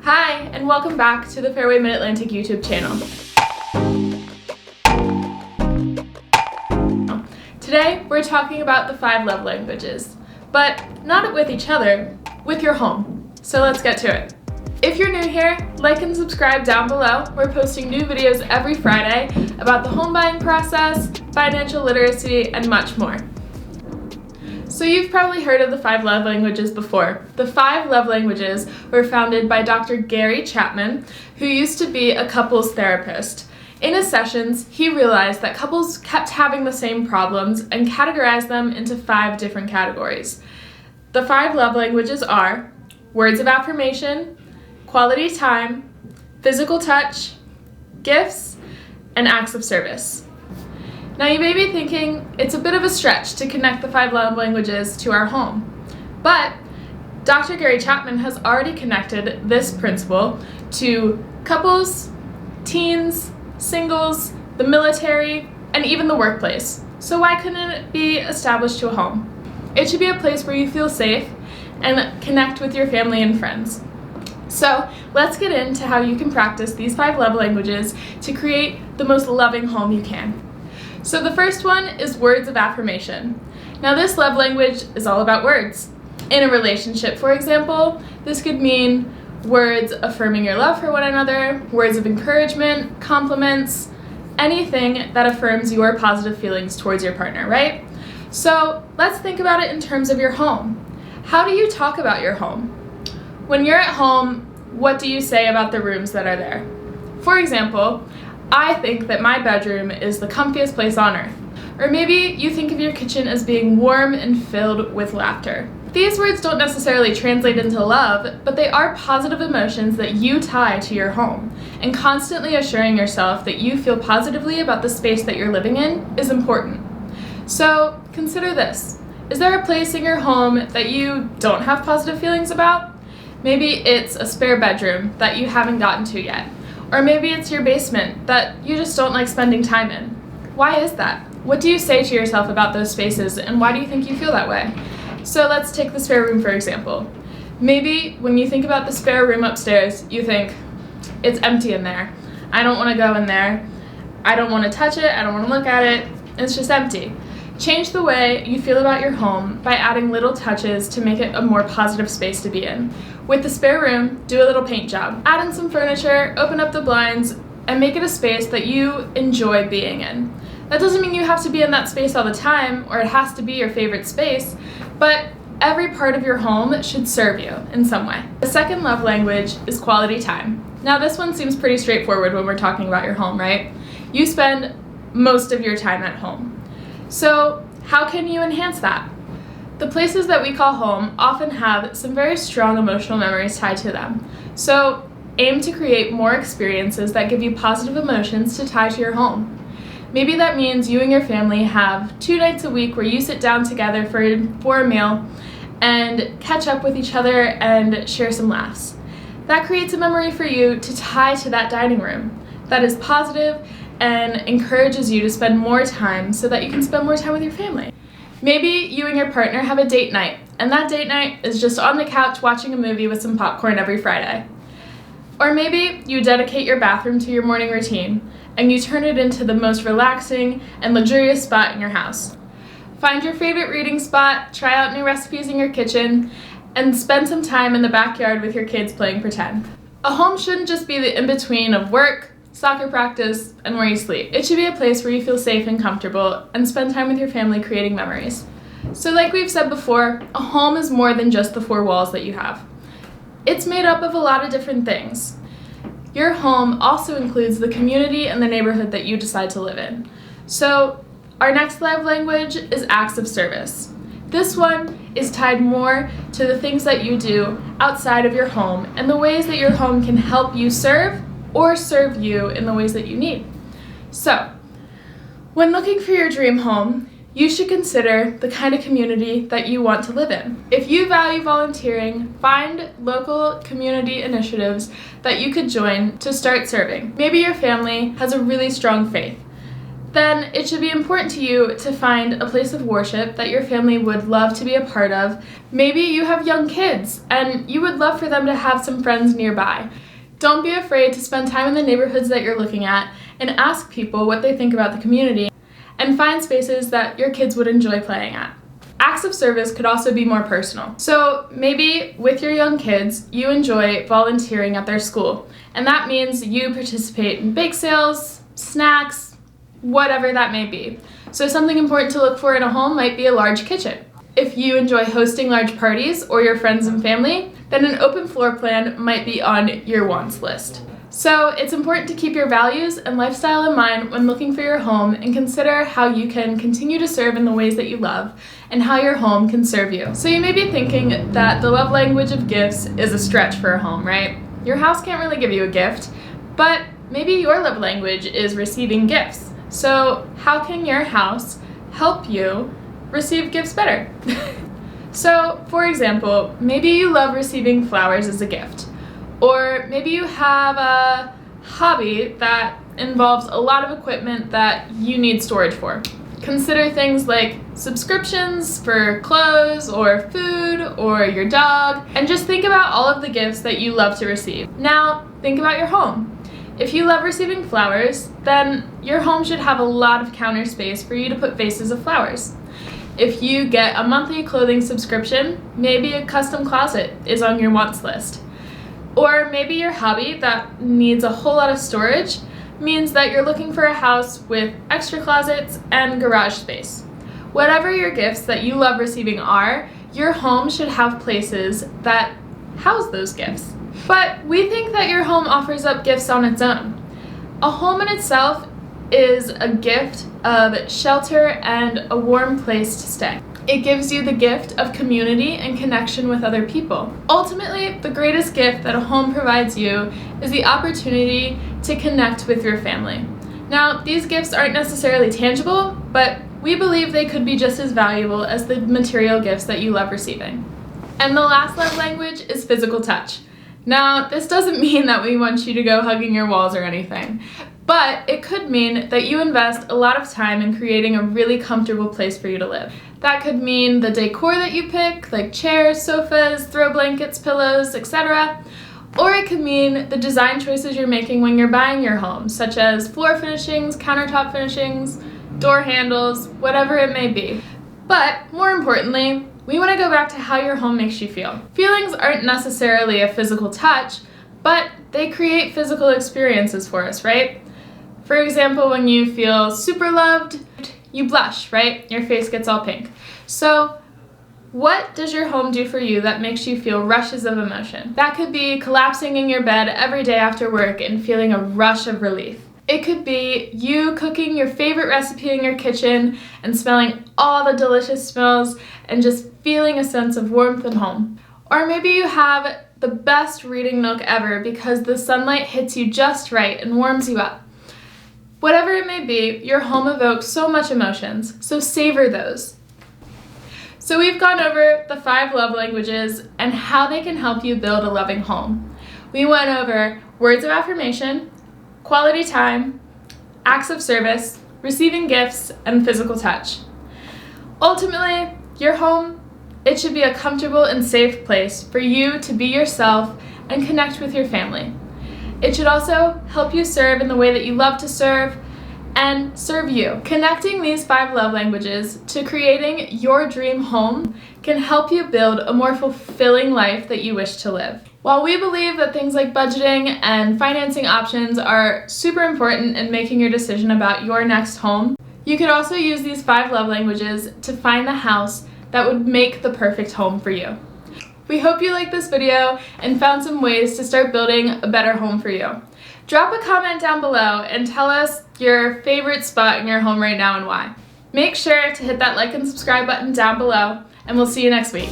Hi, and welcome back to the Fairway Mid-Atlantic YouTube channel. Today, we're talking about the 5 love languages, but not with each other, with your home. So let's get to it. If you're new here, like and subscribe down below. We're posting new videos every Friday about the home buying process, financial literacy, and much more. So you've probably heard of the 5 love languages before. The 5 love languages were founded by Dr. Gary Chapman, who used to be a couples therapist. In his sessions, he realized that couples kept having the same problems and categorized them into 5 different categories. The 5 love languages are words of affirmation, quality time, physical touch, gifts, and acts of service. Now you may be thinking it's a bit of a stretch to connect the 5 love languages to our home, but Dr. Gary Chapman has already connected this principle to couples, teens, singles, the military, and even the workplace. So why couldn't it be established to a home? It should be a place where you feel safe and connect with your family and friends. So let's get into how you can practice these 5 love languages to create the most loving home you can. So the first one is words of affirmation. Now this love language is all about words. In a relationship, for example, this could mean words affirming your love for one another, words of encouragement, compliments, anything that affirms your positive feelings towards your partner, right? So let's think about it in terms of your home. How do you talk about your home? When you're at home, what do you say about the rooms that are there? For example, I think that my bedroom is the comfiest place on earth. Or maybe you think of your kitchen as being warm and filled with laughter. These words don't necessarily translate into love, but they are positive emotions that you tie to your home. And constantly assuring yourself that you feel positively about the space that you're living in is important. So consider this. Is there a place in your home that you don't have positive feelings about? Maybe it's a spare bedroom that you haven't gotten to yet. Or maybe it's your basement that you just don't like spending time in. Why is that? What do you say to yourself about those spaces, and why do you think you feel that way? So let's take the spare room for example. Maybe when you think about the spare room upstairs, you think, it's empty in there. I don't want to go in there. I don't want to touch it. I don't want to look at it. It's just empty. Change the way you feel about your home by adding little touches to make it a more positive space to be in. With the spare room, do a little paint job. Add in some furniture, open up the blinds, and make it a space that you enjoy being in. That doesn't mean you have to be in that space all the time, or it has to be your favorite space, but every part of your home should serve you in some way. The second love language is quality time. Now this one seems pretty straightforward when we're talking about your home, right? You spend most of your time at home. So how can you enhance that? The places that we call home often have some very strong emotional memories tied to them. So aim to create more experiences that give you positive emotions to tie to your home. Maybe that means you and your family have 2 nights a week where you sit down together for a meal and catch up with each other and share some laughs. That creates a memory for you to tie to that dining room that is positive and encourages you to spend more time so that you can spend more time with your family. Maybe you and your partner have a date night, and that date night is just on the couch watching a movie with some popcorn every Friday. Or maybe you dedicate your bathroom to your morning routine, and you turn it into the most relaxing and luxurious spot in your house. Find your favorite reading spot, try out new recipes in your kitchen, and spend some time in the backyard with your kids playing pretend. A home shouldn't just be the in-between of work, soccer practice, and where you sleep. It should be a place where you feel safe and comfortable and spend time with your family creating memories. So like we've said before, a home is more than just the 4 walls that you have. It's made up of a lot of different things. Your home also includes the community and the neighborhood that you decide to live in. So our next love language is acts of service. This one is tied more to the things that you do outside of your home and the ways that your home can help you serve or serve you in the ways that you need. So, when looking for your dream home, you should consider the kind of community that you want to live in. If you value volunteering, find local community initiatives that you could join to start serving. Maybe your family has a really strong faith. then it should be important to you to find a place of worship that your family would love to be a part of. Maybe you have young kids and you would love for them to have some friends nearby. Don't be afraid to spend time in the neighborhoods that you're looking at and ask people what they think about the community, and find spaces that your kids would enjoy playing at. Acts of service could also be more personal. So maybe with your young kids, you enjoy volunteering at their school, and that means you participate in bake sales, snacks, whatever that may be. So something important to look for in a home might be a large kitchen. If you enjoy hosting large parties or your friends and family, then an open floor plan might be on your wants list. So it's important to keep your values and lifestyle in mind when looking for your home, and consider how you can continue to serve in the ways that you love and how your home can serve you. So you may be thinking that the love language of gifts is a stretch for a home, right? Your house can't really give you a gift, but maybe your love language is receiving gifts. So how can your house help you receive gifts better? So, for example, maybe you love receiving flowers as a gift. Or maybe you have a hobby that involves a lot of equipment that you need storage for. Consider things like subscriptions for clothes or food or your dog, and just think about all of the gifts that you love to receive. Now, think about your home. If you love receiving flowers, then your home should have a lot of counter space for you to put vases of flowers. If you get a monthly clothing subscription, maybe a custom closet is on your wants list. Or maybe your hobby that needs a whole lot of storage means that you're looking for a house with extra closets and garage space. Whatever your gifts that you love receiving are, your home should have places that house those gifts. But we think that your home offers up gifts on its own. A home in itself is a gift of shelter and a warm place to stay. It gives you the gift of community and connection with other people. Ultimately, the greatest gift that a home provides you is the opportunity to connect with your family. Now, these gifts aren't necessarily tangible, but we believe they could be just as valuable as the material gifts that you love receiving. And the last love language is physical touch. Now, this doesn't mean that we want you to go hugging your walls or anything, but it could mean that you invest a lot of time in creating a really comfortable place for you to live. That could mean the decor that you pick, like chairs, sofas, throw blankets, pillows, etc. Or it could mean the design choices you're making when you're buying your home, such as floor finishings, countertop finishings, door handles, whatever it may be. But more importantly, we want to go back to how your home makes you feel. Feelings aren't necessarily a physical touch, but they create physical experiences for us, right? For example, when you feel super loved, you blush, right? Your face gets all pink. So what does your home do for you that makes you feel rushes of emotion? That could be collapsing in your bed every day after work and feeling a rush of relief. It could be you cooking your favorite recipe in your kitchen and smelling all the delicious smells and just feeling a sense of warmth and home. Or maybe you have the best reading nook ever because the sunlight hits you just right and warms you up. Whatever it may be, your home evokes so much emotions, so savor those. So we've gone over the 5 love languages and how they can help you build a loving home. We went over words of affirmation, quality time, acts of service, receiving gifts, and physical touch. Ultimately, your home, it should be a comfortable and safe place for you to be yourself and connect with your family. It should also help you serve in the way that you love to serve and serve you. Connecting these 5 love languages to creating your dream home can help you build a more fulfilling life that you wish to live. While we believe that things like budgeting and financing options are super important in making your decision about your next home, you could also use these 5 love languages to find the house that would make the perfect home for you. We hope you liked this video and found some ways to start building a better home for you. Drop a comment down below and tell us your favorite spot in your home right now and why. Make sure to hit that like and subscribe button down below, and we'll see you next week.